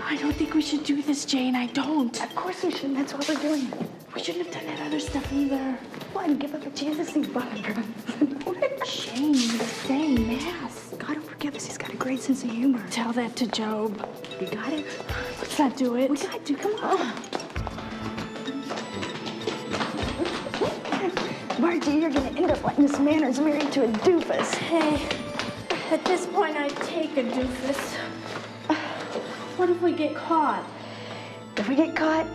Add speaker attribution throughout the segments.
Speaker 1: I don't think we should do this, Jane. I don't.
Speaker 2: Of course we shouldn't. That's why we're doing it.
Speaker 1: We shouldn't have done that other stuff either.
Speaker 2: Well, and give up a chance to see Barbara.
Speaker 1: Jane, we're saying Mass.
Speaker 2: God will forgive us. He's got a great sense of humor.
Speaker 1: Tell that to Job.
Speaker 2: You got it?
Speaker 1: Let's not do it.
Speaker 2: We got to. Come on. Margie, you're going to end up like Miss Manners married to a doofus.
Speaker 1: Hey, at this point, I'd take a doofus. What if we get caught?
Speaker 2: If we get caught,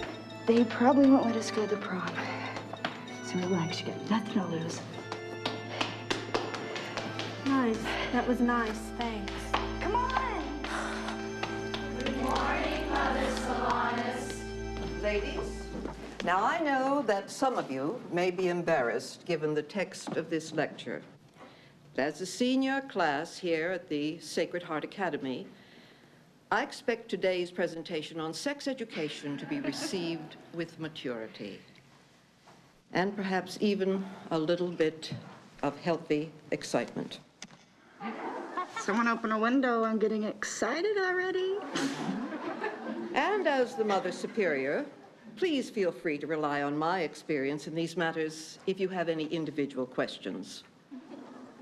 Speaker 2: they probably won't let us go to the prom. So relax, you got nothing to lose.
Speaker 1: Nice. That was nice. Thanks.
Speaker 2: Come on!
Speaker 3: Good morning, Mother Solanas. Ladies, now I know that some of you may be embarrassed given the text of this lecture. But as a senior class here at the Sacred Heart Academy, I expect today's presentation on sex education to be received with maturity and perhaps even a little bit of healthy excitement.
Speaker 2: Someone open a window. I'm getting excited already.
Speaker 3: And as the Mother Superior, please feel free to rely on my experience in these matters if you have any individual questions.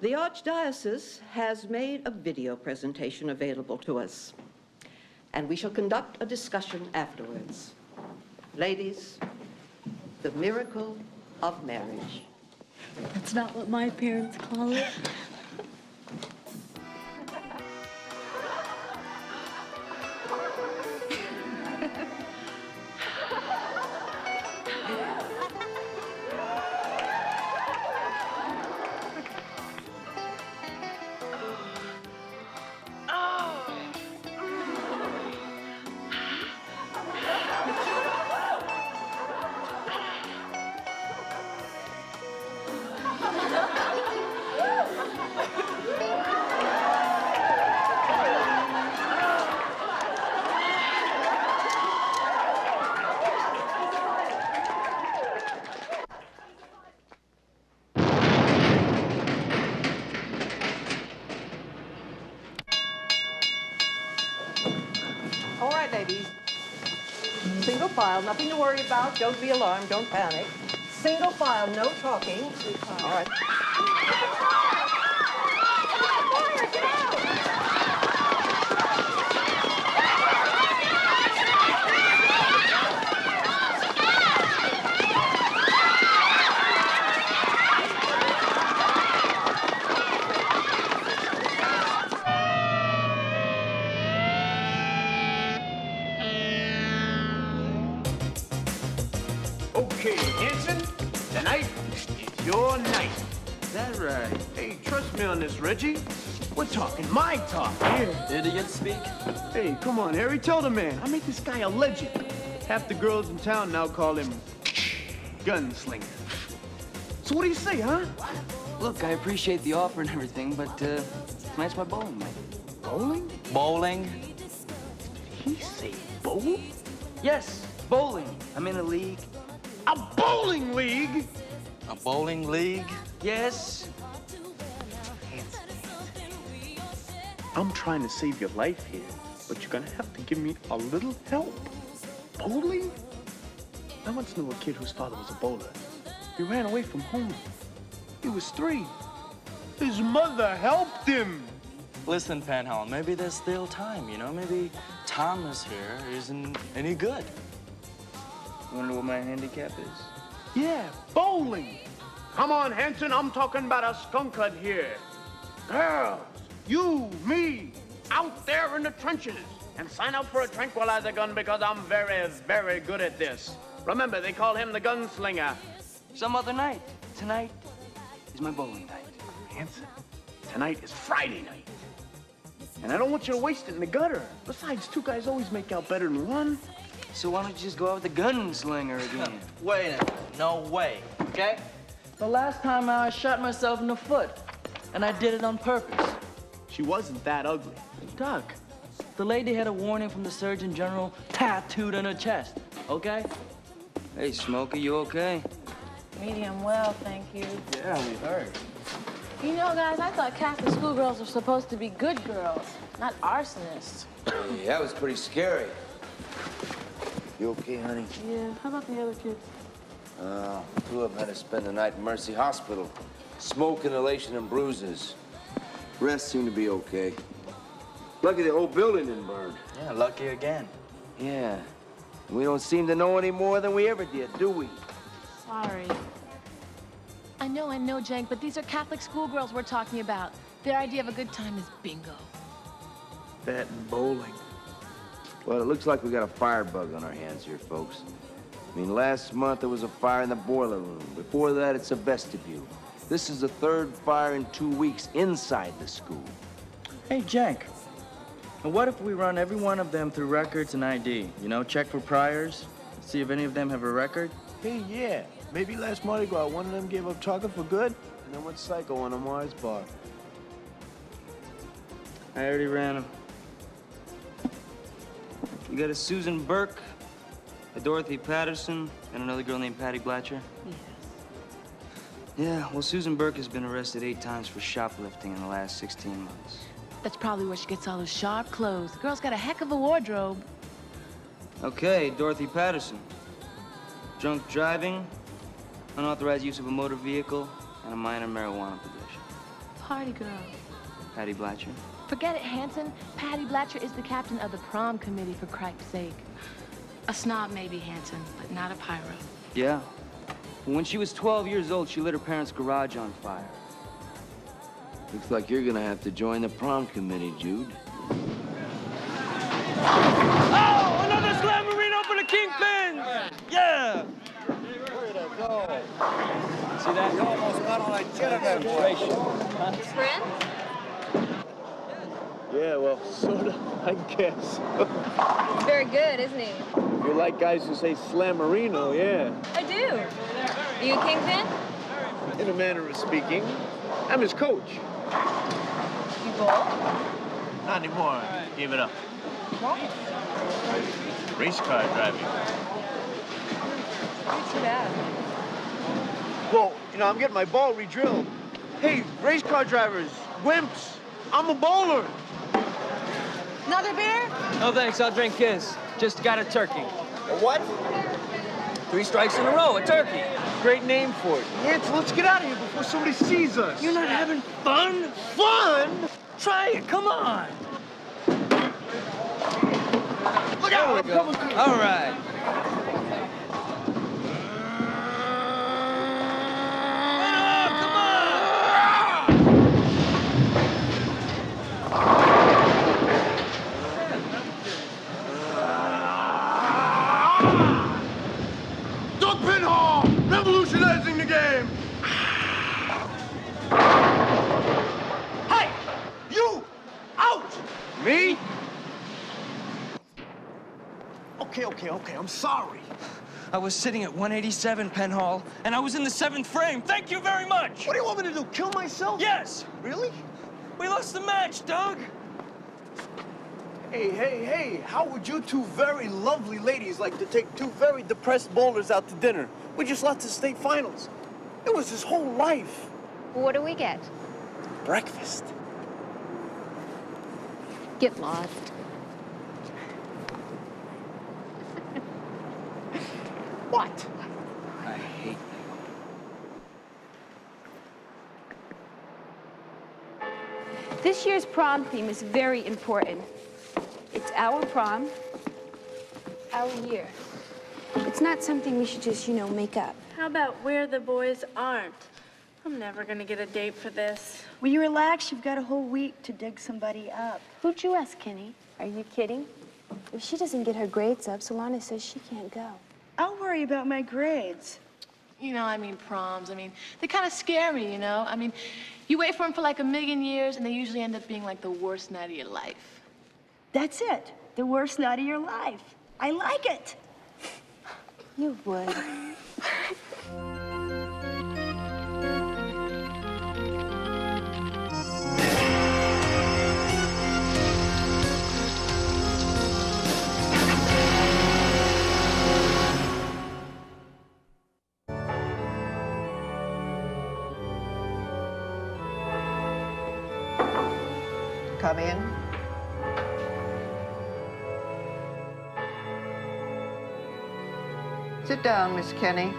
Speaker 3: The Archdiocese has made a video presentation available to us, and we shall conduct a discussion afterwards. Ladies, the miracle of marriage.
Speaker 1: That's not what my parents call it.
Speaker 3: All right, ladies. Single file, nothing to worry about. Don't be alarmed, don't panic. Single file, no talking. All right.
Speaker 4: Okay, Hanson, tonight is your night.
Speaker 5: Is that right?
Speaker 4: Hey, trust me on this, Reggie. We're talking my talk here.
Speaker 5: Idiots speak?
Speaker 4: Hey, come on, Harry, tell the man. I make this guy a legend. Half the girls in town now call him Gunslinger. So what do you say, huh?
Speaker 5: Look, I appreciate the offer and everything, but tonight's my bowling night.
Speaker 4: Bowling?
Speaker 5: Bowling?
Speaker 4: He say bowl?
Speaker 5: Yes, bowling. I'm in a league.
Speaker 4: A bowling league?
Speaker 5: A bowling league? Yes.
Speaker 4: I'm trying to save your life here, but you're gonna have to give me a little help. Bowling? I once knew a kid whose father was a bowler. He ran away from home. He was 3. His mother helped him.
Speaker 5: Listen, Penhall, maybe there's still time, you know? Maybe Thomas here isn't any good. You wanna know what my handicap is?
Speaker 4: Yeah, bowling. Come on, Hanson, I'm talking about a skunkard here. Girls, you, me, out there in the trenches. And sign up for a tranquilizer gun because I'm very, very good at this. Remember, they call him the gunslinger.
Speaker 5: Some other night. Tonight is my bowling night.
Speaker 4: Hanson, tonight is Friday night. And I don't want you to waste it in the gutter. Besides, 2 guys always make out better than 1.
Speaker 5: So why don't you just go out with the gunslinger again? Wait a minute. No way, okay? The last time I shot myself in the foot, and I did it on purpose.
Speaker 4: She wasn't that ugly.
Speaker 5: Doug, the lady had a warning from the Surgeon General tattooed on her chest, okay? Hey, Smokey, you okay?
Speaker 1: Medium well, thank you.
Speaker 5: Yeah, we heard.
Speaker 1: You know, guys, I thought Catholic schoolgirls were supposed to be good girls, not arsonists.
Speaker 6: Hey, that was pretty scary. You okay, honey?
Speaker 1: Yeah, how about the other kids?
Speaker 6: Two of them had to spend the night in Mercy Hospital. Smoke inhalation and bruises. Rest seemed to be okay. Lucky the whole building didn't burn.
Speaker 5: Yeah, lucky again.
Speaker 6: Yeah. We don't seem to know any more than we ever did, do we?
Speaker 1: Sorry.
Speaker 7: I know, Jenk, but these are Catholic schoolgirls we're talking about. Their idea of a good time is bingo.
Speaker 4: That and bowling.
Speaker 6: Well, it looks like we got a fire bug on our hands here, folks. I mean, last month there was a fire in the boiler room. Before that, it's a vestibule. This is the third fire in 2 weeks inside the school.
Speaker 5: Hey, Jenk. And what if we run every one of them through records and ID? You know, check for priors, see if any of them have a record?
Speaker 8: Hey, yeah. Maybe last Mardi Gras, one of them gave up chocolate for good, and then went psycho on a Mars bar.
Speaker 5: I already ran them. You got a Susan Burke, a Dorothy Patterson, and another girl named Patty Blatcher?
Speaker 7: Yes.
Speaker 5: Yeah, well, Susan Burke has been arrested 8 times for shoplifting in the last 16 months.
Speaker 7: That's probably where she gets all those sharp clothes. The girl's got a heck of a wardrobe.
Speaker 5: Okay, Dorothy Patterson. Drunk driving, unauthorized use of a motor vehicle, and a minor marijuana possession.
Speaker 7: Party girl.
Speaker 5: Patty Blatcher.
Speaker 7: Forget it, Hanson. Patty Blatcher is the captain of the prom committee, for Christ's sake. A snob, maybe, Hanson, but not a pyro.
Speaker 5: Yeah. When she was 12 years old, she lit her parents' garage on fire.
Speaker 6: Looks like you're gonna have to join the prom committee, Jude.
Speaker 5: Oh, another slammerino for the Kingpins! Yeah! See that? You almost got on a jet of demonstration.
Speaker 7: Friend?
Speaker 8: Yeah, well, sorta, I guess.
Speaker 9: Very good, isn't he?
Speaker 8: You like guys who say slammerino, yeah.
Speaker 9: I do. You a Kingpin?
Speaker 8: In a manner of speaking. I'm his coach.
Speaker 9: You bowl?
Speaker 8: Not anymore. Gave it up.
Speaker 9: Why?
Speaker 8: Race car driving.
Speaker 9: Too bad.
Speaker 8: Well, you know, I'm getting my ball re-drilled. Hey, race car drivers, wimps, I'm a bowler.
Speaker 9: Another beer?
Speaker 5: No thanks, I'll drink Kiss. Just got a turkey.
Speaker 8: A what?
Speaker 5: 3 strikes in a row, a turkey.
Speaker 8: Great name for it. Nancy, let's get out of here before somebody sees us.
Speaker 5: You're not having fun?
Speaker 8: Fun?
Speaker 5: Try it, come on.
Speaker 8: Look out! I'm coming.
Speaker 5: All right.
Speaker 4: Doug Pinhall, revolutionizing the game. Hey, you, out.
Speaker 8: Me? Okay, I'm sorry.
Speaker 5: I was sitting at 187, Penhall, and I was in the 7th frame. Thank you very much.
Speaker 8: What do you want me to do, kill myself?
Speaker 5: Yes.
Speaker 8: Really?
Speaker 5: We lost the match, Doug.
Speaker 8: Hey, how would you two very lovely ladies like to take 2 very depressed bowlers out to dinner? We just lost the state finals. It was his whole life.
Speaker 9: What do we get?
Speaker 8: Breakfast.
Speaker 9: Get lost.
Speaker 8: What?
Speaker 6: I hate
Speaker 10: This year's prom theme is very important. It's our prom, our year. It's not something we should just, make up.
Speaker 1: How about where the boys aren't? I'm never gonna get a date for this.
Speaker 2: Will you relax? You've got a whole week to dig somebody up.
Speaker 10: Who'd you ask, Kenny? Are you kidding? If she doesn't get her grades up, Solana says she can't go.
Speaker 2: I'll worry about my grades.
Speaker 7: Proms. They kind of scare me, You wait for them for like 1,000,000 years, and they usually end up being like the worst night of your life.
Speaker 2: That's it. The worst night of your life. I like it.
Speaker 10: You would.
Speaker 3: Come in. Sit down, Miss Kenny.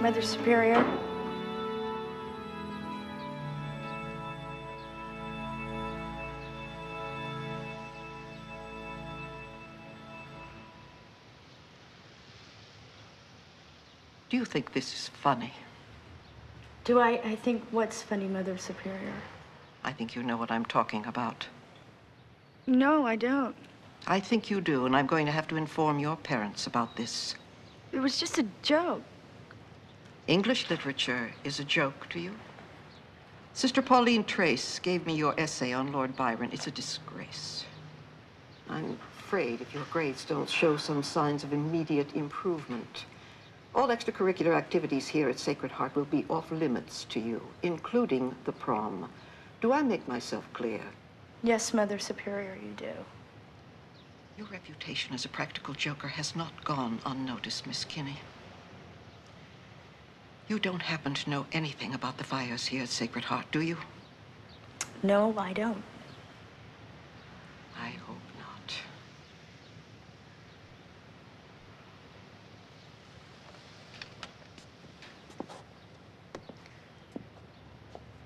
Speaker 2: Mother Superior.
Speaker 3: Do you think this is funny?
Speaker 1: Do I think what's funny, Mother Superior?
Speaker 3: I think you know what I'm talking about.
Speaker 2: No, I don't.
Speaker 3: I think you do, and I'm going to have to inform your parents about this.
Speaker 2: It was just a joke.
Speaker 3: English literature is a joke to you? Sister Pauline Trace gave me your essay on Lord Byron. It's a disgrace. I'm afraid if your grades don't show some signs of immediate improvement, all extracurricular activities here at Sacred Heart will be off limits to you, including the prom. Do I make myself clear?
Speaker 1: Yes, Mother Superior, you do.
Speaker 3: Your reputation as a practical joker has not gone unnoticed, Miss Kinney. You don't happen to know anything about the fires here at Sacred Heart, do you?
Speaker 1: No, I don't.
Speaker 3: I hope not.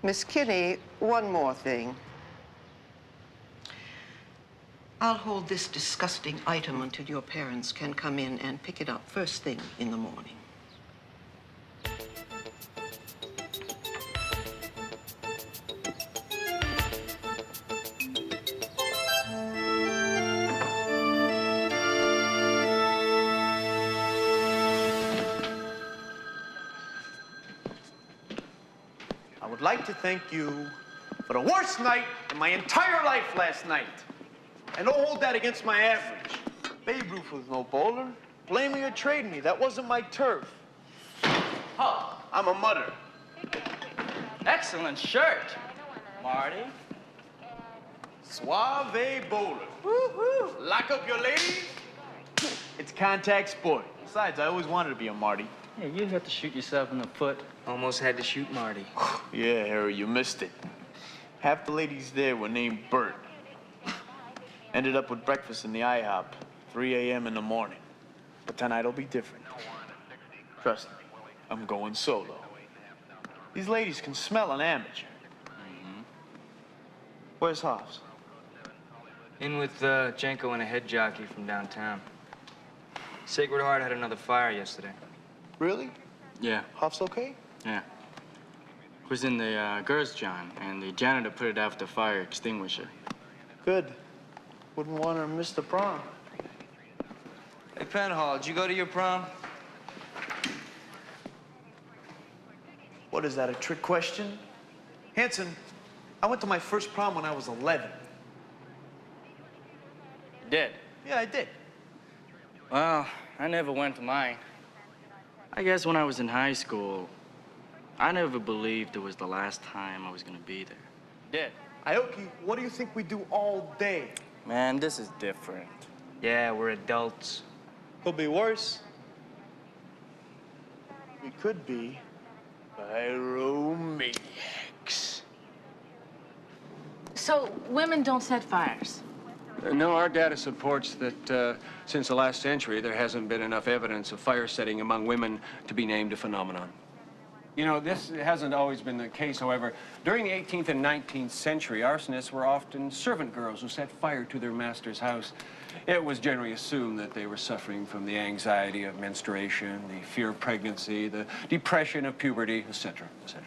Speaker 3: Miss Kinney, one more thing. I'll hold this disgusting item until your parents can come in and pick it up first thing in the morning.
Speaker 8: I would like to thank you for the worst night in my entire life last night. And don't hold that against my average. Babe Ruth was no bowler. Blame me or trade me. That wasn't my turf. Huh, I'm a mutter.
Speaker 5: Excellent shirt, Marty.
Speaker 8: Suave bowler. Woo-hoo. Lock up your ladies. It's contact sport. Besides, I always wanted to be a Marty.
Speaker 5: Yeah, you have to shoot yourself in the foot. Almost had to shoot Marty.
Speaker 8: Yeah, Harry, you missed it. Half the ladies there were named Bert. Ended up with breakfast in the IHOP, 3 a.m. in the morning. But tonight will be different. Trust me, I'm going solo. These ladies can smell an amateur. Where's Hoffs?
Speaker 11: In with Jenko and a head jockey from downtown. Sacred Heart had another fire yesterday.
Speaker 8: Really?
Speaker 11: Yeah.
Speaker 8: Hoffs okay?
Speaker 11: Yeah. It was in the girls' john, and the janitor put it out with the fire extinguisher.
Speaker 8: Good. Wouldn't want her to miss the prom.
Speaker 11: Hey, Penhall, did you go to your prom?
Speaker 8: What is that, a trick question? Hanson, I went to my first prom when I was 11.
Speaker 11: You did?
Speaker 8: Yeah, I did.
Speaker 5: Well, I never went to mine. I guess when I was in high school, I never believed it was the last time I was gonna be there.
Speaker 11: Did.
Speaker 8: Aoki, what do you think we do all day?
Speaker 5: Man, this is different.
Speaker 11: Yeah, we're adults.
Speaker 8: Could be worse. We could be pyromaniacs.
Speaker 7: So women don't set fires.
Speaker 12: No, our data supports that since the last century, there hasn't been enough evidence of fire setting among women to be named a phenomenon. You know, this hasn't always been the case, however. During the 18th and 19th century, arsonists were often servant girls who set fire to their master's house. It was generally assumed that they were suffering from the anxiety of menstruation, the fear of pregnancy, the depression of puberty, etc., etc.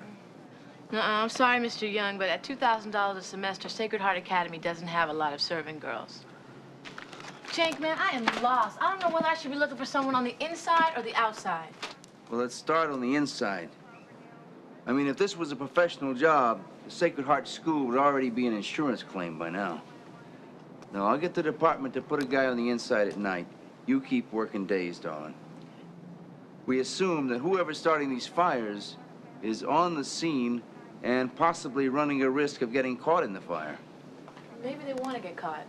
Speaker 7: I'm sorry, Mr. Young, but at $2,000 a semester, Sacred Heart Academy doesn't have a lot of servant girls. Jank, man, I am lost. I don't know whether I should be looking for someone on the inside or the outside.
Speaker 6: Well, let's start on the inside. I mean, if this was a professional job, the Sacred Heart School would already be an insurance claim by now. No, I'll get the department to put a guy on the inside at night. You keep working days, darling. We assume that whoever's starting these fires is on the scene and possibly running a risk of getting caught in the fire.
Speaker 7: Maybe they want to get caught.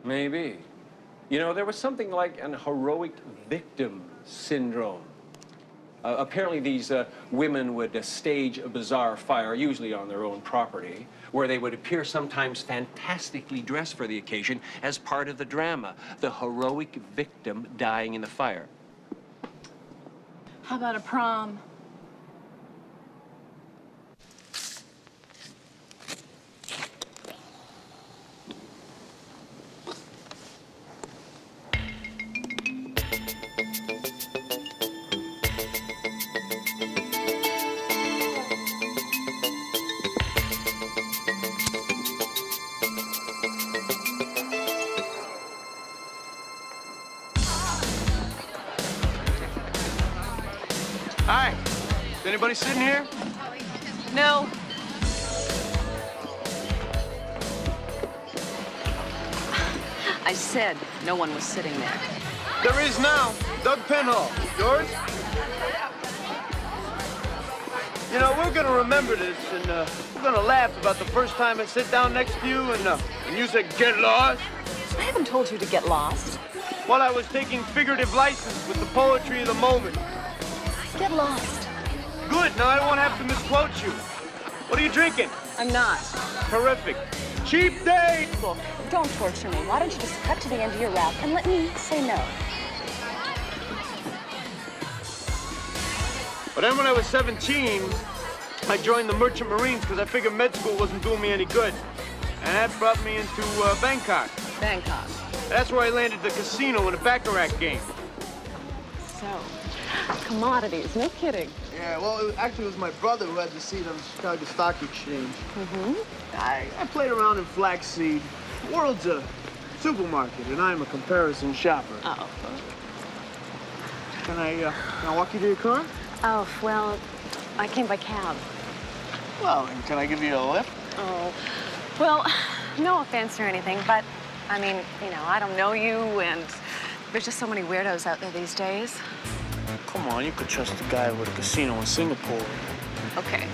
Speaker 12: Maybe. You know, there was something like an heroic victim syndrome. Apparently, these women would stage a bizarre fire, usually on their own property, where they would appear sometimes fantastically dressed for the occasion as part of the drama, the heroic victim dying in the fire.
Speaker 7: How about a prom?
Speaker 4: Hi. Is anybody sitting here?
Speaker 9: No. I said no one was sitting there.
Speaker 4: There is now. Doug Penhall. Yours? You know, we're gonna remember this, and we're gonna laugh about the first time I sit down next to you, and you said, get lost.
Speaker 9: I haven't told you to get lost.
Speaker 4: While I was taking figurative license with the poetry of the moment.
Speaker 9: Get lost.
Speaker 4: Good, now I won't have to misquote you. What are you drinking?
Speaker 9: I'm not.
Speaker 4: Terrific. Cheap date!
Speaker 9: Look, don't torture me. Why don't you just cut to the end of your rap and let me say no?
Speaker 4: But then when I was 17, I joined the Merchant Marines because I figured med school wasn't doing me any good. And that brought me into Bangkok.
Speaker 9: Bangkok.
Speaker 4: That's where I landed the casino in a Baccarat game.
Speaker 9: So, commodities, no kidding.
Speaker 13: Yeah, well, actually, it was my brother who had the seat on the Chicago Stock Exchange.
Speaker 9: Mm-hmm.
Speaker 4: I played around in Flaxseed. The world's a supermarket, and I'm a comparison shopper.
Speaker 9: Oh.
Speaker 4: Can I walk you to your car?
Speaker 9: Oh, well, I came by cab.
Speaker 4: Well, and can I give you a lift?
Speaker 9: Oh, well, no offense or anything, but, I mean, you know, I don't know you, and there's just so many weirdos out there these days.
Speaker 8: Come on, you could trust the guy with a casino in Singapore.
Speaker 9: Okay.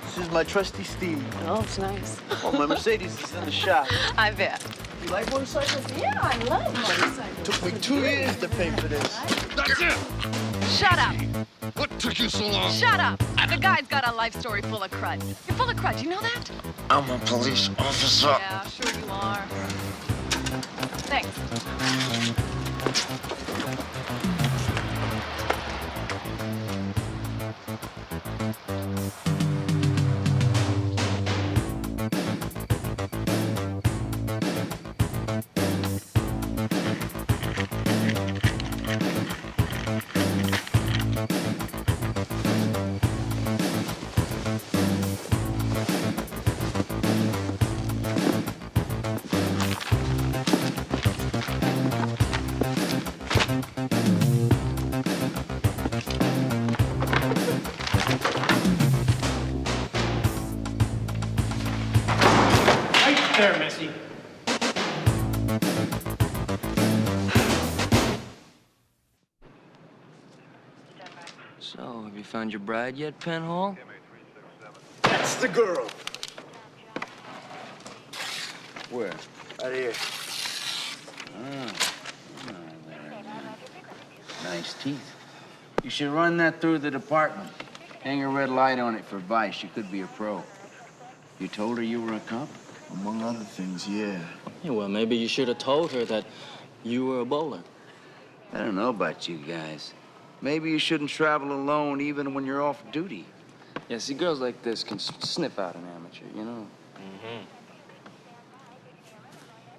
Speaker 13: This is my trusty Steve.
Speaker 9: Oh, it's nice.
Speaker 13: Oh, my Mercedes is in the shop.
Speaker 9: I bet.
Speaker 13: You like motorcycles?
Speaker 9: Yeah, I love motorcycles.
Speaker 13: Took me 2 years to pay for this.
Speaker 14: That's it!
Speaker 9: Shut up!
Speaker 14: What took you so long?
Speaker 9: Shut up! The guy's got a life story full of crud. You're full of crud, you know that?
Speaker 14: I'm a police officer.
Speaker 9: Yeah, sure you are. Thanks.
Speaker 4: There, Missy.
Speaker 11: So, have you found your bride yet, Penhall?
Speaker 13: That's the girl.
Speaker 6: Where?
Speaker 13: Right here.
Speaker 6: Nice teeth. You should run that through the department. Hang a red light on it for vice. You could be a pro. You told her you were a cop?
Speaker 13: Among other things, yeah.
Speaker 5: Yeah, well, maybe you should have told her that you were a bowler.
Speaker 6: I don't know about you guys. Maybe you shouldn't travel alone even when you're off duty.
Speaker 11: Yeah, see, girls like this can sniff out an amateur, you know?
Speaker 5: Mm-hmm.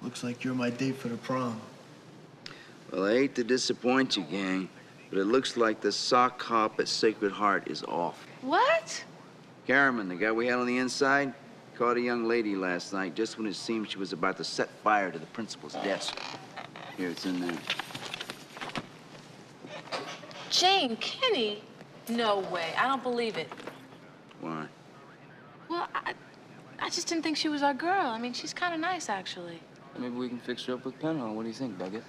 Speaker 13: Looks like you're my date for the prom.
Speaker 6: Well, I hate to disappoint you, gang, but it looks like the sock hop at Sacred Heart is off.
Speaker 7: What?
Speaker 6: Garriman, the guy we had on the inside, caught a young lady last night just when it seemed she was about to set fire to the principal's desk. Here, it's in there.
Speaker 7: Jane Kinney? No way. I don't believe it.
Speaker 6: Why?
Speaker 7: Well, I just didn't think she was our girl. I mean, she's kind of nice, actually.
Speaker 11: Maybe we can fix her up with Penhall. What do you think, Buggeth?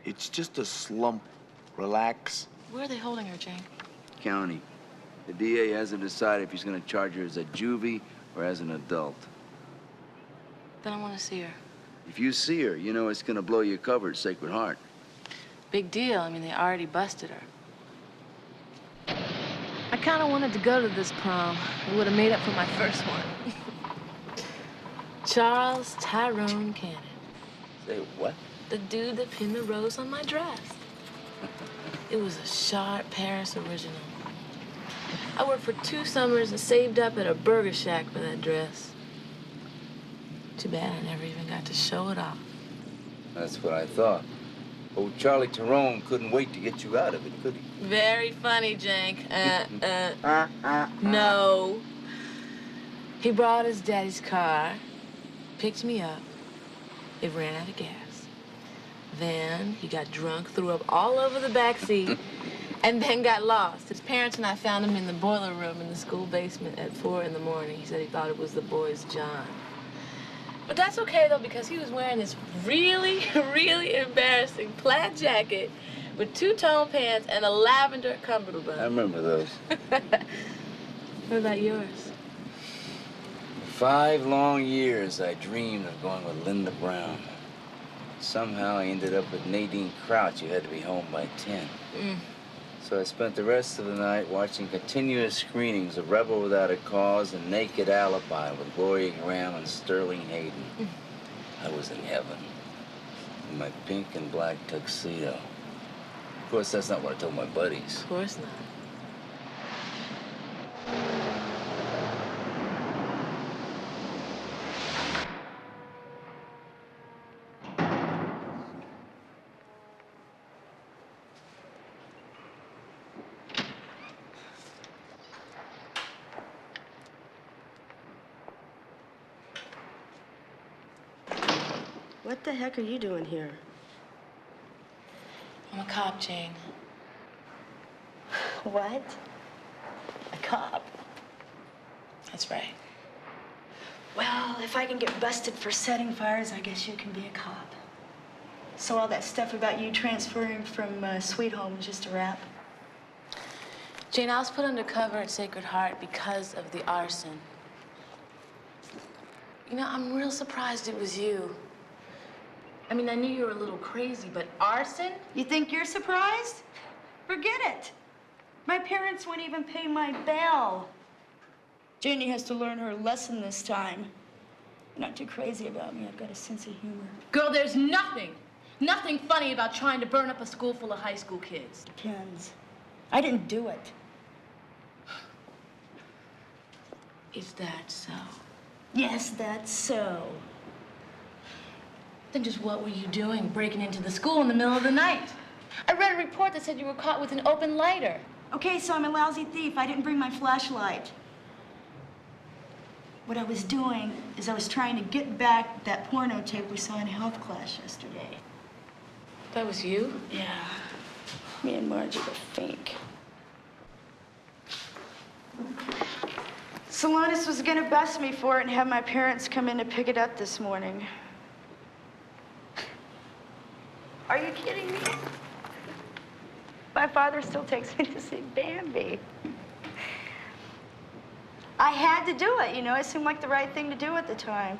Speaker 8: It's just a slump. Relax.
Speaker 7: Where are they holding her, Jane?
Speaker 6: County. The DA hasn't decided if he's going to charge her as a juvie or as an adult.
Speaker 7: Then I want to see her.
Speaker 6: If you see her, you know it's going to blow your cover at Sacred Heart.
Speaker 7: Big deal. I mean, they already busted her. I kind of wanted to go to this prom. It would have made up for my first one. Charles Tyrone Cannon.
Speaker 6: Say what?
Speaker 7: The dude that pinned the rose on my dress. It was a sharp Paris original. I worked for 2 summers and saved up at a burger shack for that dress. Too bad I never even got to show it off.
Speaker 6: That's what I thought. Old Charlie Tyrone couldn't wait to get you out of it, could he?
Speaker 7: Very funny, Jank. No. He brought his daddy's car, picked me up. It ran out of gas. Then he got drunk, threw up all over the back seat, and then got lost. His parents and I found him in the boiler room in the school basement at 4 in the morning. He said he thought it was the boy's John. But that's okay, though, because he was wearing this really, really embarrassing plaid jacket with 2-tone pants and a lavender cummerbund.
Speaker 6: I remember those.
Speaker 7: What about yours?
Speaker 6: 5 long years I dreamed of going with Linda Brown. Somehow I ended up with Nadine Crouch, who had to be home by 10. So I spent the rest of the night watching continuous screenings of Rebel Without a Cause and Naked Alibi with Gloria Graham and Sterling Hayden. I was in heaven in my pink and black tuxedo. Of course, that's not what I told my buddies.
Speaker 7: Of course not.
Speaker 2: What the heck are you doing here?
Speaker 7: I'm a cop, Jane.
Speaker 2: What? A cop?
Speaker 7: That's right.
Speaker 2: Well, if I can get busted for setting fires, I guess you can be a cop. So all that stuff about you transferring from Sweet Home is just a wrap?
Speaker 7: Jane, I was put undercover at Sacred Heart because of the arson. You know, I'm real surprised it was you. I mean, I knew you were a little crazy, but arson?
Speaker 2: You think you're surprised? Forget it. My parents wouldn't even pay my bail. Janie has to learn her lesson this time. You're not too crazy about me. I've got a sense of humor.
Speaker 7: Girl, there's nothing funny about trying to burn up a school full of high school kids.
Speaker 2: Depends. I didn't do it.
Speaker 7: Is that so?
Speaker 2: Yes, that's so.
Speaker 7: Then just what were you doing breaking into the school in the middle of the night? I read a report that said you were caught with an open lighter.
Speaker 2: Okay, so I'm a lousy thief. I didn't bring my flashlight. What I was doing is I was trying to get back that porno tape we saw in health class yesterday.
Speaker 7: That was you?
Speaker 2: Yeah. Me and Margie were fake. Salonis was gonna bust me for it and have my parents come in to pick it up this morning. Are you kidding me? My father still takes me to see Bambi. I had to do it, you know. It seemed like the right thing to do at the time.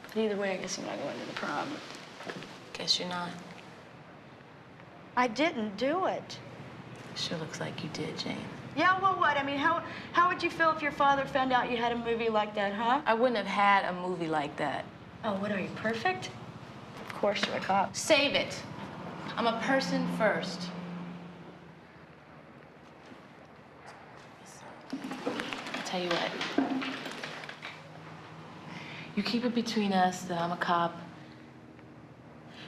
Speaker 2: But either way, I guess I'm not going to the prom.
Speaker 7: Guess you're not.
Speaker 2: I didn't do it.
Speaker 7: Sure looks like you did, Jane.
Speaker 2: Yeah, well, what? I mean, how would you feel if your father found out you had a movie like that, huh?
Speaker 7: I wouldn't have had a movie like that.
Speaker 2: Oh, what are you, perfect? Of course you're a cop.
Speaker 7: Save it. I'm a person first. I'll tell you what. You keep it between us that I'm a cop,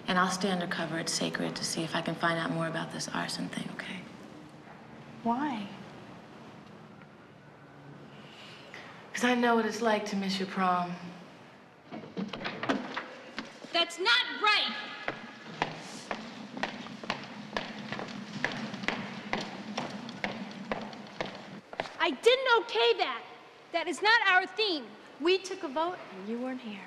Speaker 7: and I'll stay undercover at Sacred to see if I can find out more about this arson thing, okay?
Speaker 2: Why?
Speaker 7: Because I know what it's like to miss your prom.
Speaker 10: That's not right. I didn't okay that. That is not our theme. We took a vote and you weren't here.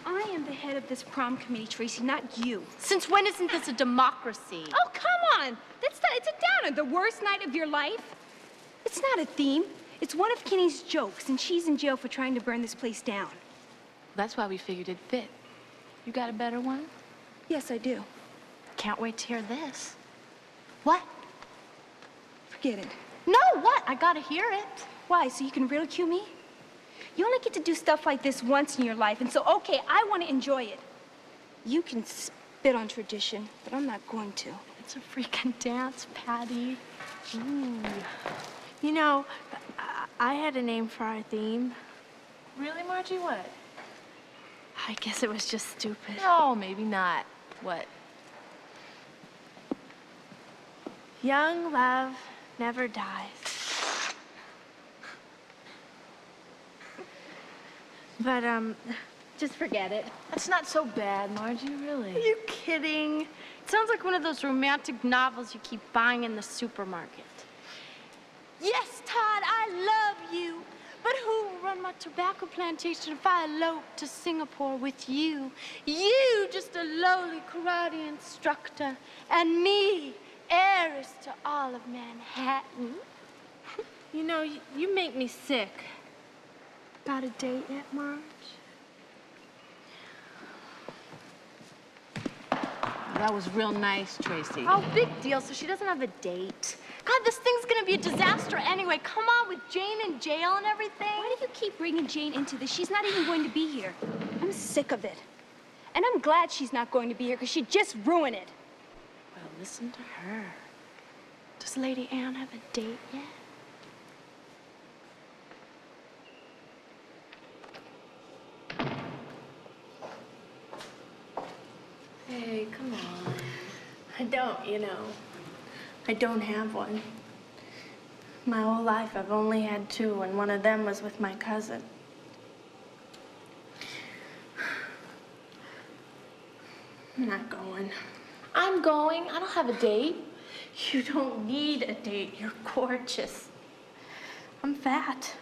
Speaker 10: I am the head of this prom committee, Tracy, not you.
Speaker 1: Since when isn't this a democracy?
Speaker 10: Oh, come on. It's a downer. The worst night of your life? It's not a theme. It's one of Kenny's jokes, and she's in jail for trying to burn this place down.
Speaker 7: That's why we figured it'd fit. You got a better one?
Speaker 10: Yes, I do.
Speaker 1: Can't wait to hear this. What?
Speaker 10: Forget it.
Speaker 1: No, what? I gotta hear it.
Speaker 10: Why, so you can ridicule me? You only get to do stuff like this once in your life, and so, okay, I want to enjoy it. You can spit on tradition, but I'm not going to.
Speaker 1: It's a freaking dance, Patty. Ooh. You know, I had a name for our theme.
Speaker 7: Really, Margie? What?
Speaker 1: I guess it was just stupid.
Speaker 7: No, maybe not. What?
Speaker 1: Young love never dies. But, just forget it.
Speaker 7: That's not so bad, Margie, really.
Speaker 1: Are you kidding? It sounds like one of those romantic novels you keep buying in the supermarket. Yes, Todd, I love you. But who will run my tobacco plantation if I elope to Singapore with you? You, just a lowly karate instructor, and me, heiress to all of Manhattan. You know, you make me sick. Got a date yet, Marge?
Speaker 7: That was real nice, Tracy.
Speaker 1: Oh, big deal. So she doesn't have a date. God, this thing's gonna be a disaster anyway. Come on, with Jane in jail and everything.
Speaker 10: Why do you keep bringing Jane into this? She's not even going to be here. I'm sick of it. And I'm glad she's not going to be here, because she'd just ruin it.
Speaker 1: Well, listen to her. Does Lady Anne have a date yet? Hey, come on. I don't, you know. I don't have one. My whole life, I've only had two, and one of them was with my cousin. I'm not going. I'm going. I don't have a date. You don't need a date. You're gorgeous. I'm fat.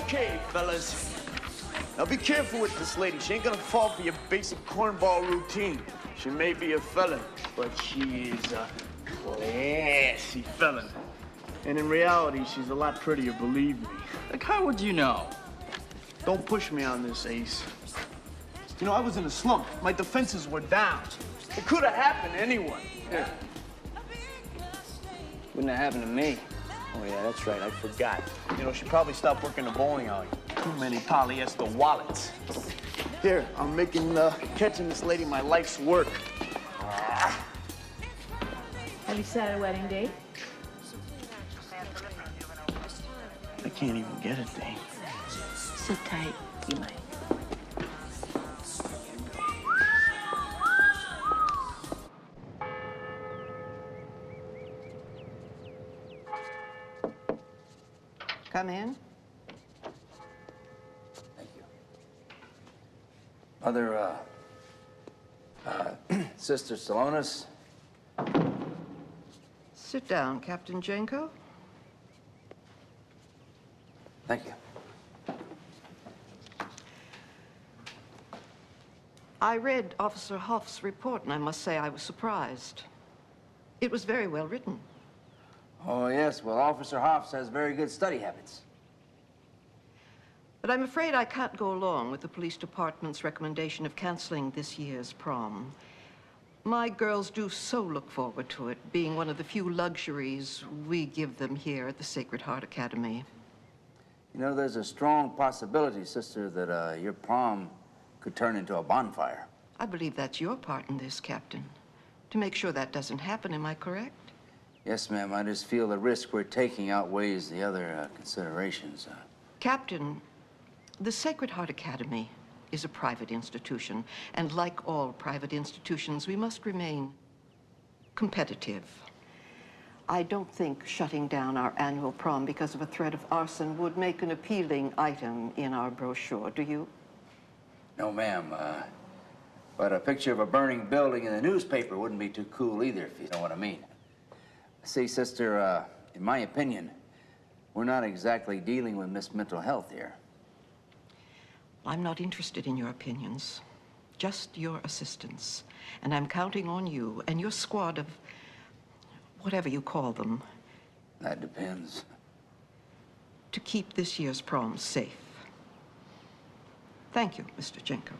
Speaker 8: Okay, fellas. Now be careful with this lady. She ain't gonna fall for your basic cornball routine. She may be a felon, but she is a classy felon. And in reality, she's a lot prettier, believe me.
Speaker 5: Like, how would you know?
Speaker 8: Don't push me on this, Ace. You know, I was in a slump. My defenses were down. It could have happened to anyone.
Speaker 5: Yeah. Wouldn't have happened to me.
Speaker 8: Oh, yeah, that's right. I forgot. You know, she probably stopped working the bowling alley. Too many polyester wallets. Here, I'm making catching this lady my life's work.
Speaker 7: Have you set a wedding date?
Speaker 8: I can't even get a date.
Speaker 7: Sit tight. You might.
Speaker 3: Come in.
Speaker 6: Thank you. Mother, Sister Salonis.
Speaker 3: Sit down, Captain Janko.
Speaker 6: Thank you.
Speaker 3: I read Officer Hoff's report, and I must say I was surprised. It was very well written.
Speaker 6: Oh, yes. Well, Officer Hoffs has very good study habits.
Speaker 3: But I'm afraid I can't go along with the police department's recommendation of canceling this year's prom. My girls do so look forward to it, being one of the few luxuries we give them here at the Sacred Heart Academy.
Speaker 6: You know, there's a strong possibility, Sister, that your prom could turn into a bonfire.
Speaker 3: I believe that's your part in this, Captain. To make sure that doesn't happen, am I correct?
Speaker 6: Yes, ma'am. I just feel the risk we're taking outweighs the other considerations.
Speaker 3: Captain, the Sacred Heart Academy is a private institution, and like all private institutions, we must remain competitive. I don't think shutting down our annual prom because of a threat of arson would make an appealing item in our brochure, do you?
Speaker 6: No, ma'am. But a picture of a burning building in the newspaper wouldn't be too cool either, if you know what I mean. See, Sister, in my opinion, we're not exactly dealing with Miss Mental Health here.
Speaker 3: I'm not interested in your opinions, just your assistance. And I'm counting on you and your squad of whatever you call them.
Speaker 15: That depends.
Speaker 3: To keep this year's prom safe. Thank you, Mr. Jenko.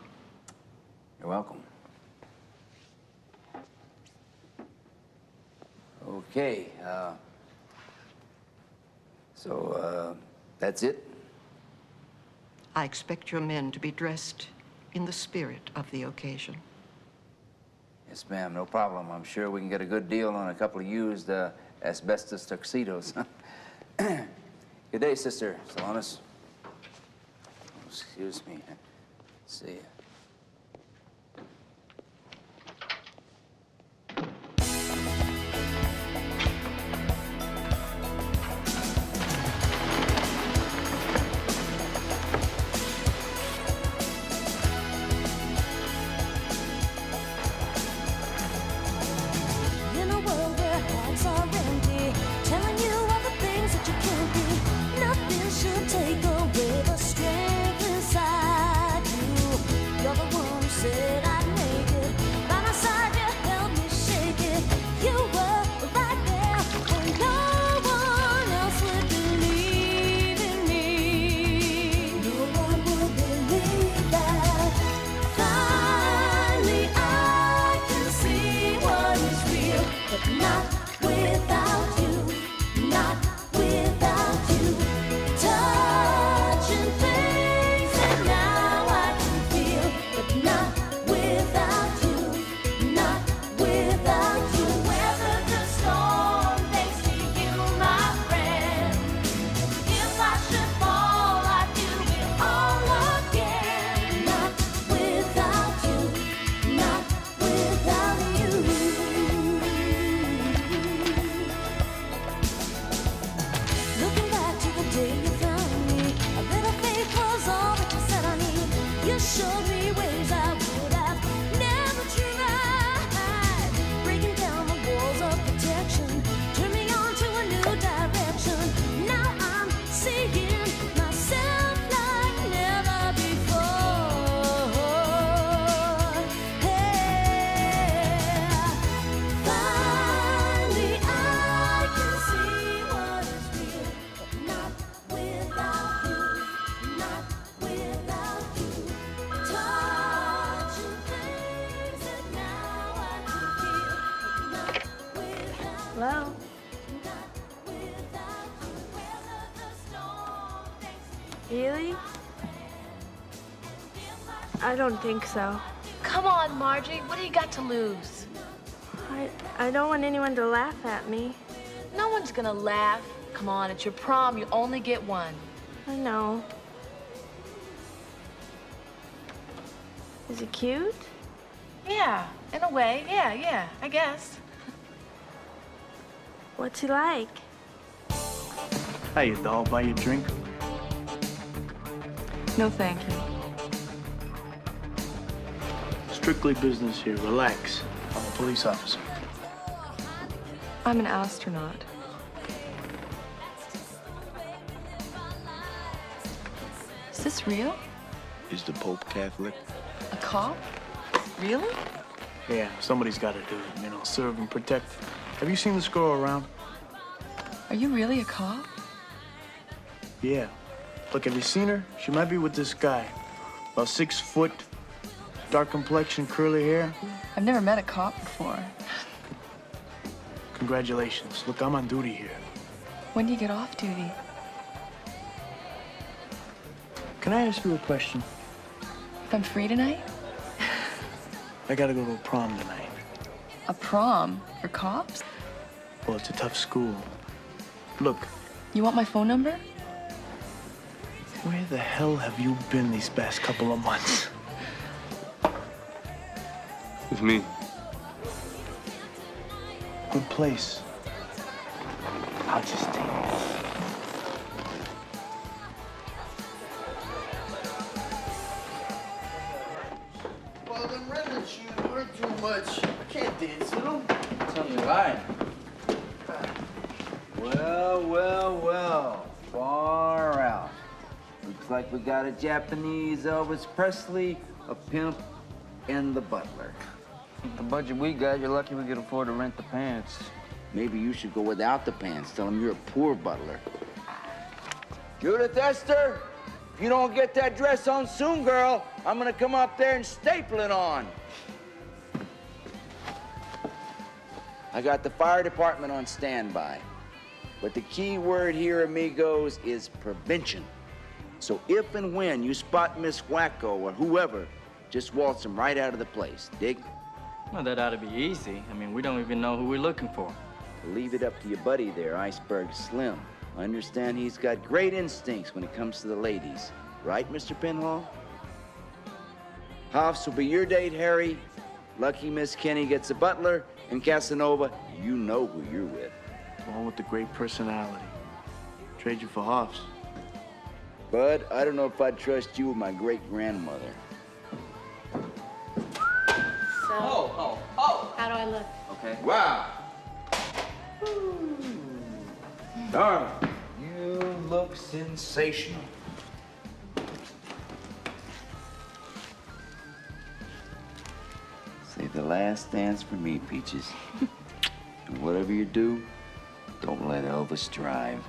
Speaker 15: You're welcome. Okay, so, that's it?
Speaker 3: I expect your men to be dressed in the spirit of the occasion.
Speaker 15: Yes, ma'am, no problem. I'm sure we can get a good deal on a couple of used asbestos tuxedos. Good day, Sister Salonis. Oh, excuse me. See ya.
Speaker 10: Hello? Really? I don't think so.
Speaker 7: Come on, Margie. What do you got to lose?
Speaker 10: I don't want anyone to laugh at me.
Speaker 7: No one's gonna laugh. Come on, it's your prom. You only get one.
Speaker 10: I know. Is he cute?
Speaker 7: Yeah, in a way. Yeah, I guess.
Speaker 10: What's he like?
Speaker 8: Hey, doll, buy you a drink?
Speaker 10: No, thank you.
Speaker 8: Strictly business here. Relax. I'm a police officer.
Speaker 10: I'm an astronaut.
Speaker 7: Is this real?
Speaker 8: Is the Pope Catholic?
Speaker 7: A cop? Really?
Speaker 8: Yeah, somebody's got to do it. You know, serve and protect. Have you seen this girl around?
Speaker 7: Are you really a cop?
Speaker 8: Yeah. Look, have you seen her? She might be with this guy. About 6 foot, dark complexion, curly hair.
Speaker 7: I've never met a cop before.
Speaker 8: Congratulations. Look, I'm on duty here.
Speaker 7: When do you get off duty?
Speaker 8: Can I ask you a question?
Speaker 7: If I'm free tonight?
Speaker 8: I gotta go to a prom tonight.
Speaker 7: A prom? For cops?
Speaker 8: Well, it's a tough school. Look.
Speaker 7: You want my phone number?
Speaker 8: Where the hell have you been these past couple of months?
Speaker 11: With me.
Speaker 8: Good place. I'll just take it.
Speaker 13: Well, them redhead shoes aren't too much. I can't dance in them.
Speaker 5: Tell me why. Well. Far out. We
Speaker 6: Looks like we got a Japanese Elvis Presley, a pimp, and the butler.
Speaker 11: With the budget we got, you're lucky we could afford to rent the pants.
Speaker 6: Maybe you should go without the pants. Tell them you're a poor butler. Judith Esther, if you don't get that dress on soon, girl, I'm gonna come up there and staple it on. I got the fire department on standby. But the key word here, amigos, is prevention. So if and when you spot Miss Wacko or whoever, just waltz them right out of the place. Dig?
Speaker 11: Well, that ought to be easy. I mean, we don't even know who we're looking for.
Speaker 6: Leave it up to your buddy there, Iceberg Slim. I understand he's got great instincts when it comes to the ladies. Right, Mr. Penhall? Hoffs will be your date, Harry. Lucky Miss Kenny gets a butler. And Casanova, you know who you're with.
Speaker 8: The one with the great personality. Trade you for Hoffs.
Speaker 6: Bud, I don't know if I'd trust you with my great-grandmother.
Speaker 1: So, how do I look?
Speaker 6: Okay. Wow. Darling, you look sensational. Save the last dance for me, Peaches. And whatever you do, don't let Elvis drive.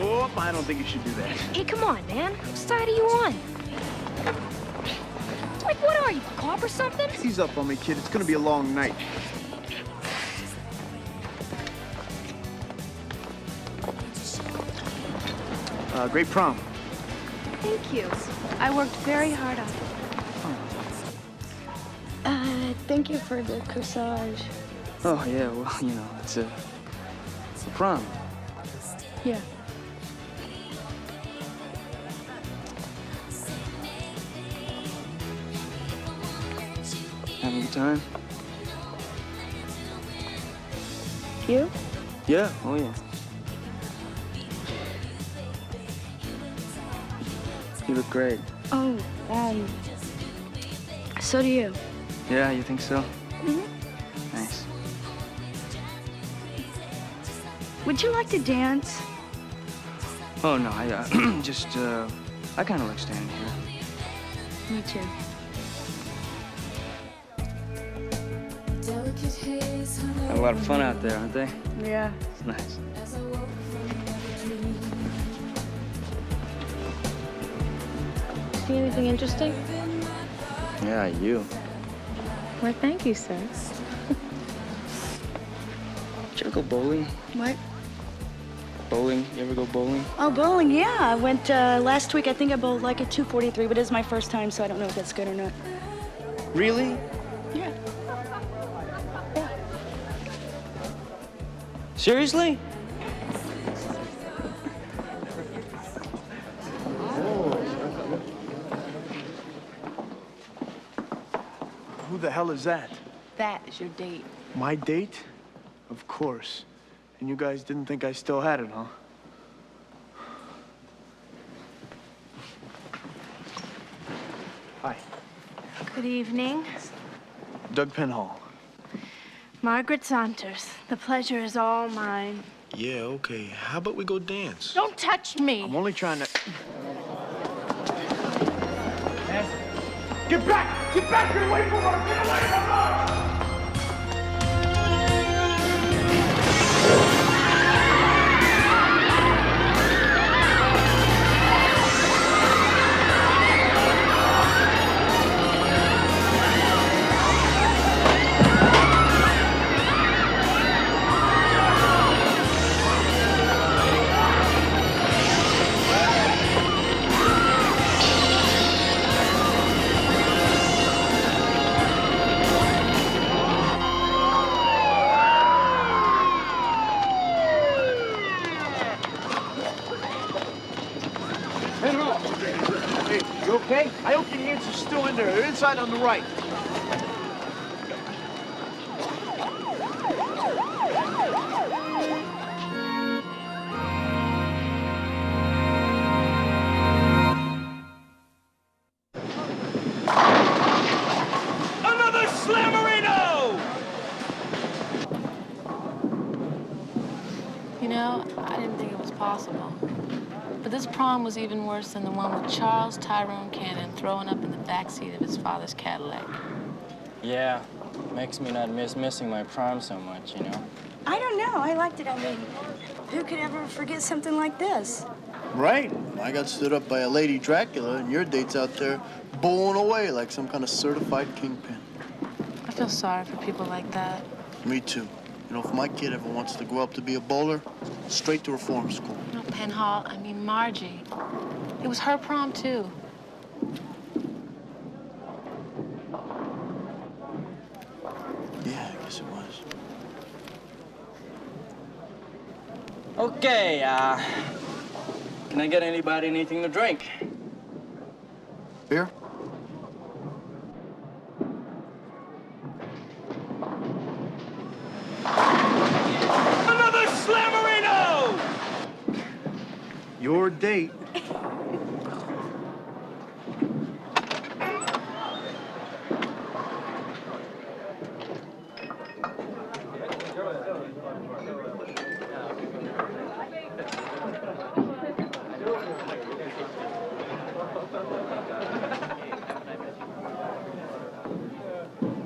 Speaker 8: Oh, I don't think you should do that.
Speaker 10: Hey, come on, man. Whose side are you on? Like, what are you, a cop or something?
Speaker 8: Ease up on me, kid. It's gonna be a long night. Great prom.
Speaker 10: Thank you. I worked very hard on it. Thank you for the corsage.
Speaker 11: Oh, yeah, well, you know, it's a prom.
Speaker 10: Yeah.
Speaker 11: Having a good time?
Speaker 10: You?
Speaker 11: Yeah, oh yeah. You look great.
Speaker 10: Oh, so do you.
Speaker 11: Yeah, you think so?
Speaker 10: Mm-hmm.
Speaker 11: Nice.
Speaker 10: Would you like to dance?
Speaker 11: Oh, no, I I kind of like standing here.
Speaker 10: Me too.
Speaker 11: Have a lot of fun out there, aren't they?
Speaker 10: Yeah.
Speaker 11: It's nice.
Speaker 10: See anything interesting?
Speaker 11: Yeah, you.
Speaker 10: Well, thank you, sir.
Speaker 11: Did you ever go bowling?
Speaker 10: What?
Speaker 11: Bowling? You ever go bowling?
Speaker 2: Oh, bowling, yeah. I went last week. I think I bowled like a 243, but it's my first time, so I don't know if that's good or not.
Speaker 11: Really?
Speaker 2: Yeah.
Speaker 11: Seriously?
Speaker 8: Who the hell is that?
Speaker 7: That is your date.
Speaker 8: My date? Of course. And you guys didn't think I still had it, huh? Hi.
Speaker 1: Good evening.
Speaker 8: Doug Penhall.
Speaker 1: Margaret Saunders. The pleasure is all mine.
Speaker 16: Yeah, okay. How about we go dance?
Speaker 1: Don't touch me.
Speaker 8: I'm only trying to... Get back! Get back! Get away from her! Get away from her!
Speaker 4: Hey, you okay? Aoki and Yates are still in there. They're inside on the right.
Speaker 5: Another slammerino!
Speaker 7: You know, I didn't think it was possible. But this prom was even worse than the one with Charles Tyrone Cannon throwing up in the backseat of his father's Cadillac.
Speaker 5: Yeah, makes me not miss missing my prom so much, you know?
Speaker 2: I don't know. I liked it. I mean, who could ever forget something like this?
Speaker 13: Right. I got stood up by a lady Dracula, and your date's out there bowling away like some kind of certified kingpin.
Speaker 7: I feel sorry for people like that.
Speaker 13: Me too. You know, if my kid ever wants to grow up to be a bowler, straight to reform school.
Speaker 7: No, Penhall, I mean Margie. It was her prom, too.
Speaker 13: Yeah, I guess it was.
Speaker 5: Okay, can I get anybody anything to drink?
Speaker 13: Beer?
Speaker 5: Another slammerino!
Speaker 13: Your date.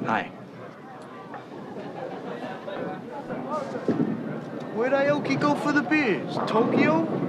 Speaker 5: Hi.
Speaker 13: Where'd Aoki go for the beers? Tokyo?